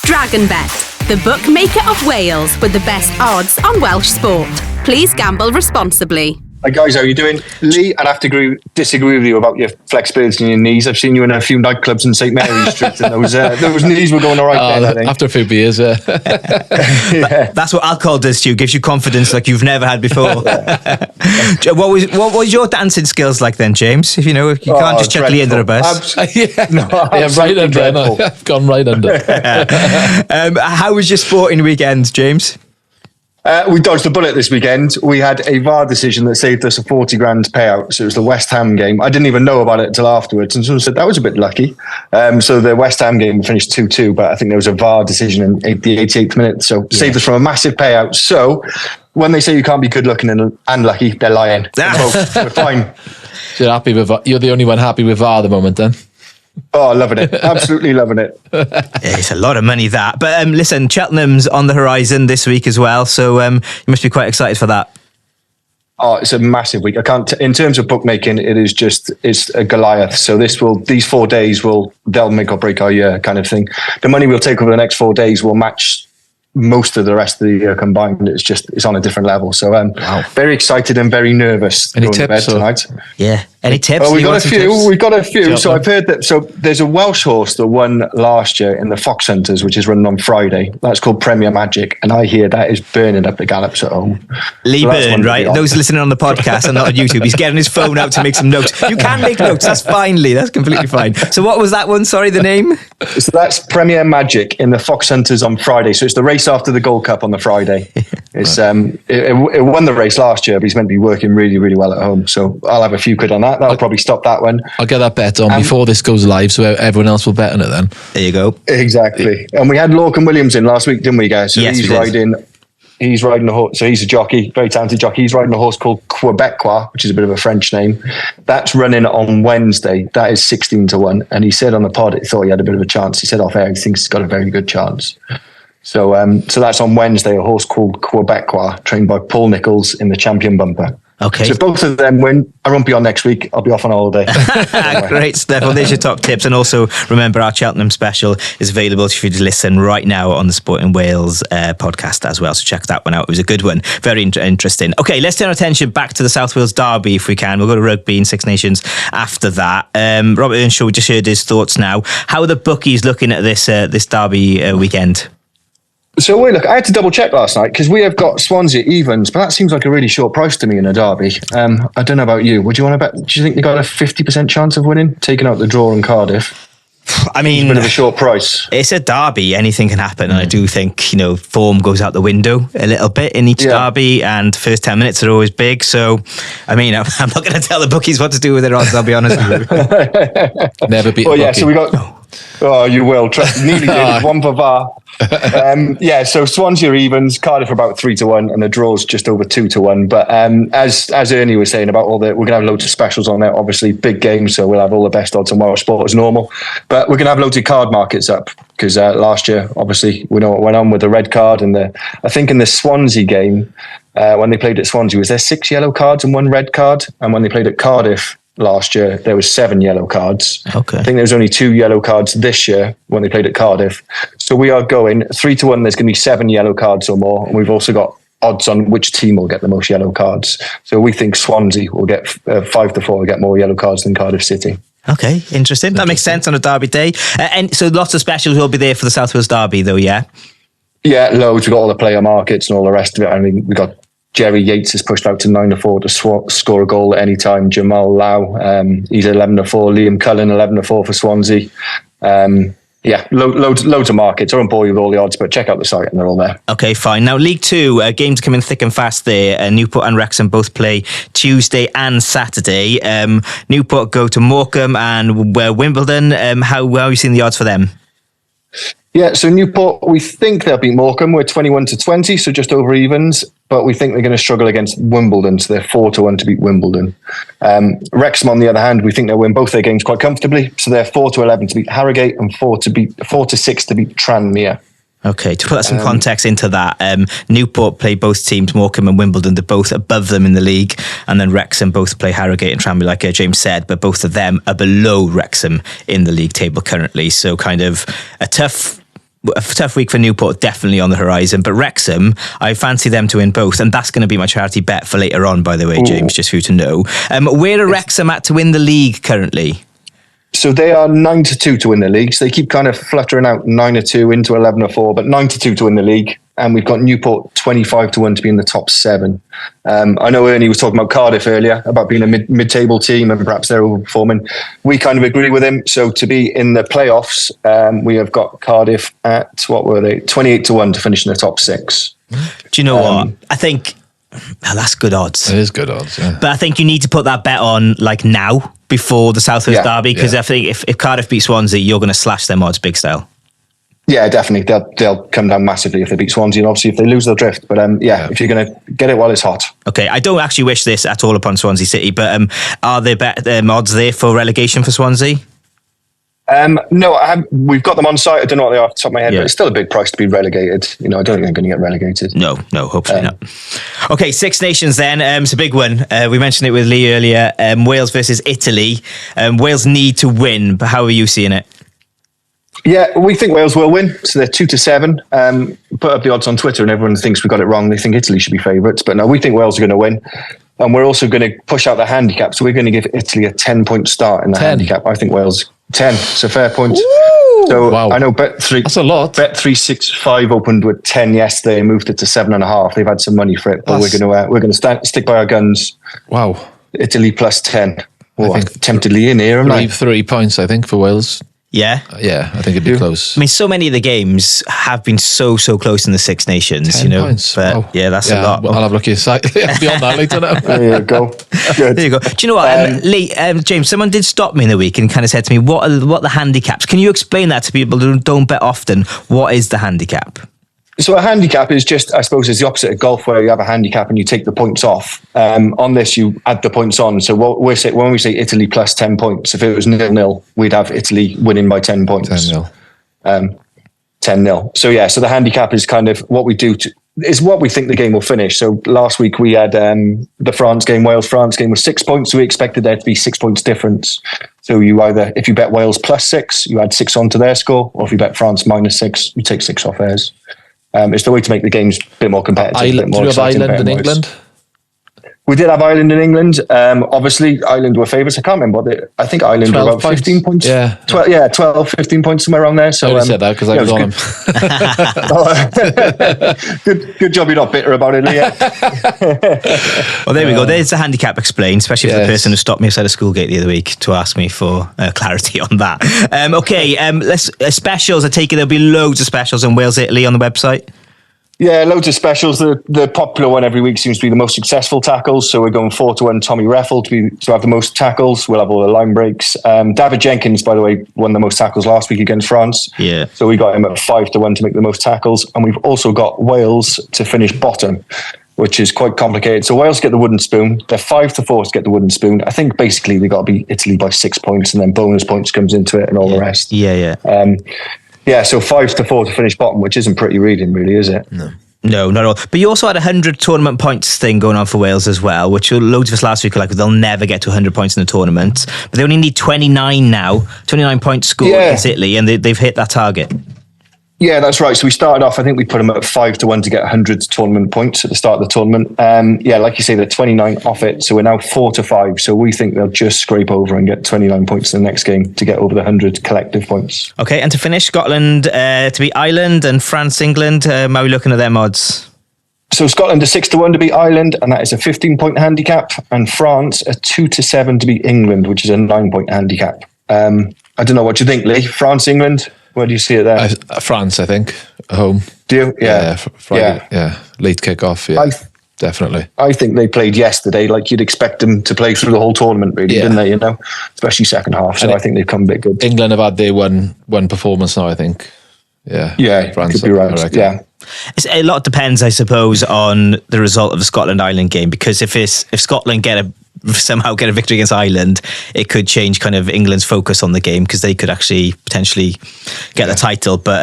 DragonBet, the bookmaker of Wales with the best odds on Welsh sport. Please gamble responsibly. Hi guys, how are you doing? Lee, I'd have to disagree with you about your flexibility in your knees. I've seen you in a few nightclubs in St Mary's Street, and those knees were going all right then, I think. After a few beers, yeah. That's what alcohol does to you, gives you confidence like you've never had before. What was your dancing skills like then, James? If you can't just chuck Lee under a bus. Right under. I've gone right under. How was your sporting weekend, James? We dodged a bullet this weekend. We had a VAR decision that saved us a 40 grand payout. So it was the West Ham game. I didn't even know about it until afterwards. And someone said that was a bit lucky. So the West Ham game finished 2-2, but I think there was a VAR decision in the 88th minute. So saved us from a massive payout. So when they say you can't be good looking and lucky, they're lying. We're fine. So you're the only one happy with VAR at the moment then? Oh, loving it. Absolutely loving it. It's a lot of money, that. But listen, Cheltenham's on the horizon this week as well. So you must be quite excited for that. Oh, it's a massive week. In terms of bookmaking, it's a Goliath. So these 4 days they'll make or break our year kind of thing. The money we'll take over the next 4 days will match most of the rest of the year combined. It's on a different level. So very excited and very nervous. Any going to bed tips tonight? Yeah. Any tips? Well, we've got a few. Cheltenham. So I've heard that. So there's a Welsh horse that won last year in the Fox Hunters, which is running on Friday. That's called Premier Magic, and I hear that is burning up the gallops at home. Lee So that's Byrne, one to right? be on. Those listening on the podcast and not on YouTube, he's getting his phone out to make some notes. You can make notes. That's fine, Lee. That's completely fine. So what was that one? Sorry, the name? So that's Premier Magic in the Fox Hunters on Friday. So it's the race after the Gold Cup on the Friday. It's it won the race last year, but he's meant to be working really, really well at home. So I'll have a few quid on that. That'll probably stop that one. I'll get that bet on before this goes live, so everyone else will bet on it then. There you go. Exactly. And we had Lorcan Williams in last week, didn't we, guys? So Yes, he's we did. riding. He's riding a horse. So he's a jockey, very talented jockey. He's riding a horse called Quebecois, which is a bit of a French name. That's running on Wednesday. That is 16-1. And he said on the pod, he thought he had a bit of a chance. He said off air, he thinks he's got a very good chance. So that's on Wednesday, a horse called Quebecois, trained by Paul Nichols in the Champion Bumper. Okay. So if both of them win, I won't be on next week. I'll be off on holiday. Great stuff. Well, there's your top tips. And also remember, our Cheltenham special is available if you listen right now on the Sport in Wales podcast as well. So check that one out. It was a good one. Very interesting. Okay, let's turn our attention back to the South Wales Derby if we can. We'll go to rugby and Six Nations after that. Robert Earnshaw, we just heard his thoughts now. How are the bookies looking at this Derby weekend? So I had to double check last night because we have got Swansea evens, but that seems like a really short price to me in a derby. I don't know about you. Would you want to bet? Do you think they got a 50% chance of winning, taking out the draw in Cardiff? I mean, It's a bit of a short price. it's a derby. Anything can happen. And I do think, form goes out the window a little bit in each derby, and first 10 minutes are always big. So, I mean, I'm not going to tell the bookies what to do with their odds, I'll be honest with you. Never beat. Well, yeah, so we got. Oh, you will. Nearly did. One for VAR. So Swansea are evens, Cardiff are about 3-1, and the draw's just over 2-1. But as Ernie was saying about we're going to have loads of specials on there. Obviously, big games, so we'll have all the best odds on Welsh Sport as normal. But we're going to have loads of card markets up because last year, obviously, we know what went on with the red card, and I think in the Swansea game when they played at Swansea, was there 6 yellow cards and 1 red card, and when they played at Cardiff last year, there was 7 yellow cards. Okay. I think there was only 2 yellow cards this year when they played at Cardiff. So we are going 3-1. There's going to be 7 yellow cards or more. And we've also got odds on which team will get the most yellow cards. So we think Swansea will get 5-4 will get more yellow cards than Cardiff City. Okay, interesting. That makes sense on a derby day. And so lots of specials will be there for the South Wales Derby though, yeah? Yeah, loads. We've got all the player markets and all the rest of it. I mean, we got Jerry Yates is pushed out to 9-4 to score a goal at any time. Jamal Lau, he's 11-4. Liam Cullen, 11-4 for Swansea. Loads of markets. I won't bore you with all the odds, but check out the site and they're all there. Okay, fine. Now, League Two, games coming thick and fast there. Newport and Wrexham both play Tuesday and Saturday. Newport go to Morecambe and Wimbledon. How are you seeing the odds for them? Yeah, so Newport, we think they'll beat Morecambe. We're 21-20, so just over evens. But we think they're going to struggle against Wimbledon, so they're 4-1 to beat Wimbledon. Wrexham, on the other hand, we think they'll win both their games quite comfortably. So they're 4-11 to beat Harrogate and 4-6 to beat Tranmere. Okay, to put some context into that, Newport play both teams, Morecambe and Wimbledon. They're both above them in the league. And then Wrexham both play Harrogate and Tranmere, like James said, but both of them are below Wrexham in the league table currently. So kind of a tough week for Newport, definitely on the horizon. But Wrexham, I fancy them to win both. And that's going to be my charity bet for later on, by the way, James, just for you to know. Where are Wrexham at to win the league currently? So they are 9-2 to win the league. So they keep kind of fluttering out 9-2 into 11-4, but 9-2 to win the league. And we've got Newport 25-1 to be in the top 7. I know Ernie was talking about Cardiff earlier, about being a mid-table team and perhaps they're overperforming. We kind of agree with him. So to be in the playoffs, we have got Cardiff at, what were they, 28-1 to finish in the top 6. Do you know what? I think that's good odds. It is good odds, yeah. But I think you need to put that bet on like now before the South Wales Derby, because I think if Cardiff beat Swansea, you're going to slash them odds big style. Yeah, definitely. They'll come down massively if they beat Swansea, and obviously if they lose, they'll drift. But if you're going to get it while it's hot. Okay, I don't actually wish this at all upon Swansea City, but are there odds there for relegation for Swansea? No, we've got them on site. I don't know what they are off the top of my head, but it's still a big price to be relegated. I don't think they're going to get relegated. No, hopefully not. Okay, Six Nations then. It's a big one. We mentioned it with Lee earlier. Wales versus Italy. Wales need to win, but how are you seeing it? Yeah, we think Wales will win. So they're 2-7. Put up the odds on Twitter and everyone thinks we got it wrong. They think Italy should be favourites. But no, we think Wales are going to win. And we're also going to push out the handicap. So we're going to give Italy a 10-point start in the handicap. I think Wales, 10. It's a fair point. Woo! So wow. I know Bet3. That's a lot. Bet365 opened with 10 yesterday and moved it to 7.5. They've had some money for it. But we're going to stick by our guns. Wow. Italy plus 10. Oh, I I think temptedly in here, am I? 3 points, I think, for Wales. Yeah. Yeah, I think it'd be close. I mean, so many of the games have been so close in the Six Nations, 10 points. But wow. yeah, that's a lot. I'll have a look at your site. Beyond that later now. There you go. Good. There you go. Do you know what, Lee, James, someone did stop me in the week and kind of said to me, what are the handicaps? Can you explain that to people who don't bet often? What is the handicap? So a handicap is just, I suppose, is the opposite of golf, where you have a handicap and you take the points off. On this, you add the points on. So when we say Italy plus 10 points, if it was 0-0, we'd have Italy winning by 10 points. 10-0. 10-0. So yeah, so the handicap is kind of what we do is what we think the game will finish. So last week we had the France game, Wales-France game was 6 points. So we expected there to be 6 points difference. So you either, if you bet Wales plus 6, you add 6 onto their score, or if you bet France minus 6, you take 6 off theirs. It's the way to make the games a bit more competitive. Do you have Ireland in England? We did have Ireland in England. Obviously, Ireland were favourites. I can't remember. I think Ireland were about 15 points. Yeah. 12, 15 points, somewhere around there. So I only said that because I was on them. Good job you're not bitter about it, Leah. Well, there we go. There's the handicap explained, especially for the person who stopped me outside of Schoolgate the other week to ask me for clarity on that. Let's specials. I take it there'll be loads of specials on Wales, Italy on the website. Yeah, loads of specials. The popular one every week seems to be the most successful tackles. So we're going 4-1 Tommy Reffel to have the most tackles. We'll have all the line breaks. David Jenkins, by the way, won the most tackles last week against France. Yeah. So we got him at 5-1 to make the most tackles. And we've also got Wales to finish bottom, which is quite complicated. So Wales get the wooden spoon. They're 5-4 to get the wooden spoon. I think basically they got to beat Italy by 6 points, and then bonus points comes into it and all the rest. Yeah. Yeah, so 5-4 to finish bottom, which isn't pretty reading, really, is it? No, not at all. But you also had 100 tournament points thing going on for Wales as well, which loads of us last week were like, they'll never get to 100 points in the tournament. But they only need 29 now, 29 points scored against Italy, and they've hit that target. Yeah, that's right. So we started off, I think we put them at 5-1 to get 100 tournament points at the start of the tournament. Like you say, they're 29 off it. So we're now 4-5. So we think they'll just scrape over and get 29 points in the next game to get over the 100 collective points. Okay, and to finish, Scotland to beat Ireland and France, England. How are we looking at them odds? So Scotland are 6-1 to beat Ireland, and that is a 15-point handicap. And France are 2-7 to beat England, which is a 9-point handicap. I don't know what you think, Lee. France, England? Where do you see it there? France, I think, at home. Do you? Yeah. Friday. Yeah. Late kick-off, yeah. Definitely. I think they played yesterday like you'd expect them to play through the whole tournament, really, didn't they? Especially second half. So I think they've come a bit good. England have had their one performance now, I think. Yeah. France, could be right. Yeah. A lot depends, I suppose, on the result of the Scotland-Ireland game, because if Scotland somehow get a victory against Ireland, it could change kind of England's focus on the game, because they could actually potentially get the title. But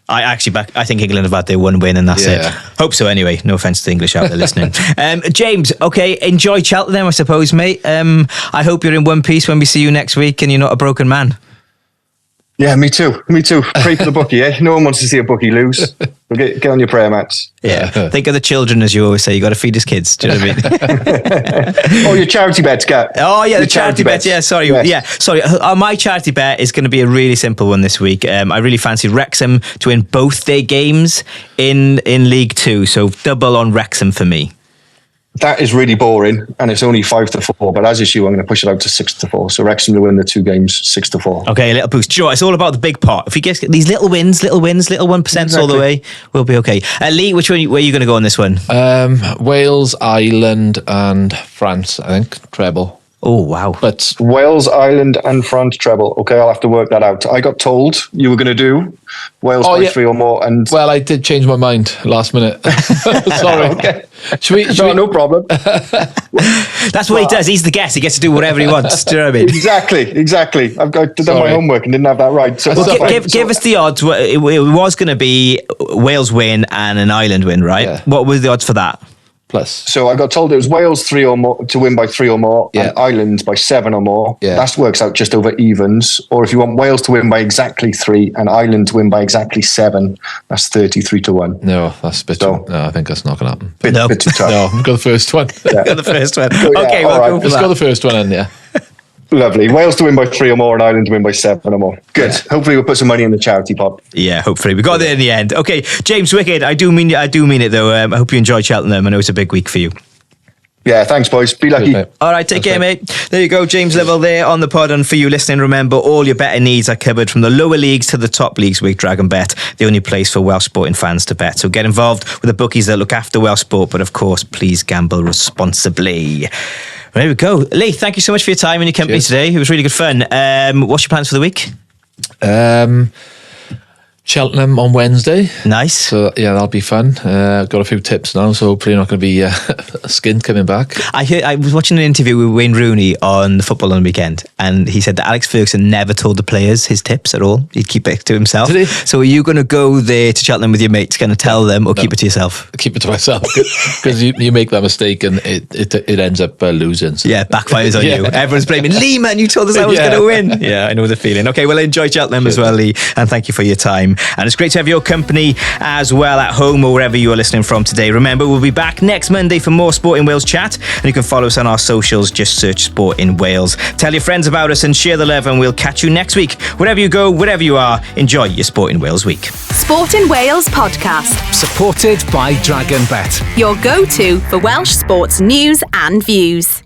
I think England have had their one win, and that's it. Hope so anyway. No offense to the English out there listening. James, okay, enjoy Cheltenham, I suppose, mate. I hope you're in one piece when we see you next week and you're not a broken man. Yeah, me too. Pray for the bookie, eh? No one wants to see a bookie lose. Get on your prayer mats. Yeah. Think of the children, as you always say. You got to feed his kids. Do you know what I mean? Oh, your charity bets, Kat. Oh, yeah, the charity bets. Yeah, sorry. Yes. Yeah, sorry. My charity bet is going to be a really simple one this week. I really fancy Wrexham to win both their games in League Two. So double on Wrexham for me. That is really boring, and it's only 5-4. But as is you, I'm going to push it out to 6-4. So Wrexham to win the 2 games, 6-4. Okay, a little boost. Do you know what? It's all about the big pot. If we get these little wins, little 1% all the way, we'll be okay. Lee, where are you going to go on this one? Wales, Ireland, and France. I think treble. Oh, wow. But Wales, Ireland, and France treble. Okay, I'll have to work that out. I got told you were going to do Wales by 3 or more. And well, I did change my mind last minute. Sorry. Okay. No problem. That's what he does. He's the guest. He gets to do whatever he wants. Do you know what I mean? Exactly. I've done my homework and didn't have that right. So give us the odds. It was going to be Wales win and an Ireland win, right? Yeah. What were the odds for that? plus. So I got told it was Wales 3 or more to win by 3 or more, and Ireland by 7 or more. Yeah. That works out just over evens. Or if you want Wales to win by exactly 3 and Ireland to win by exactly 7, that's 33-1. No, that's a bit no, I think that's not going to happen. Bit too tough. No, go the first one. Go the first one. So, Okay, well, right. Let's go the first one in, yeah. Lovely. Wales to win by 3 or more and Ireland to win by 7 or more. Good. Hopefully we'll put some money in the charity pot. Yeah, hopefully. We got there in the end. Okay, James Wicked, I do mean it though. I hope you enjoyed Cheltenham. I know it's a big week for you. Yeah, thanks, boys. Be lucky. Good, All right, take care, mate. There you go, James Lovell there on the pod. And for you listening, remember, all your betting needs are covered from the lower leagues to the top leagues with DragonBet, the only place for Welsh sporting fans to bet. So get involved with the bookies that look after Welsh sport, but of course, please gamble responsibly. There we go. Lee, thank you so much for your time and your company today. It was really good fun. What's your plans for the week? Cheltenham on Wednesday. Nice. So yeah, that'll be fun. Got a few tips now, so hopefully not going to be skint coming back. I was watching an interview with Wayne Rooney on the football on the weekend, and he said that Alex Ferguson never told the players his tips at all. He'd keep it to himself. Did he? So are you going to go there to Cheltenham with your mates, going to tell them, or keep it to yourself? Keep it to myself, because you make that mistake and it ends up losing. So. Yeah, backfires on you. Everyone's blaming Lee, man. You told us I was going to win. Yeah, I know the feeling. Okay, well, enjoy Cheltenham as well, Lee, and thank you for your time. And it's great to have your company as well at home or wherever you are listening from today. Remember, we'll be back next Monday for more Sport in Wales chat, and you can follow us on our socials. Just search Sport in Wales. Tell your friends about us and share the love, and we'll catch you next week. Wherever you go, wherever you are, enjoy your Sport in Wales week. Sport in Wales podcast. Supported by DragonBet. Your go-to for Welsh sports news and views.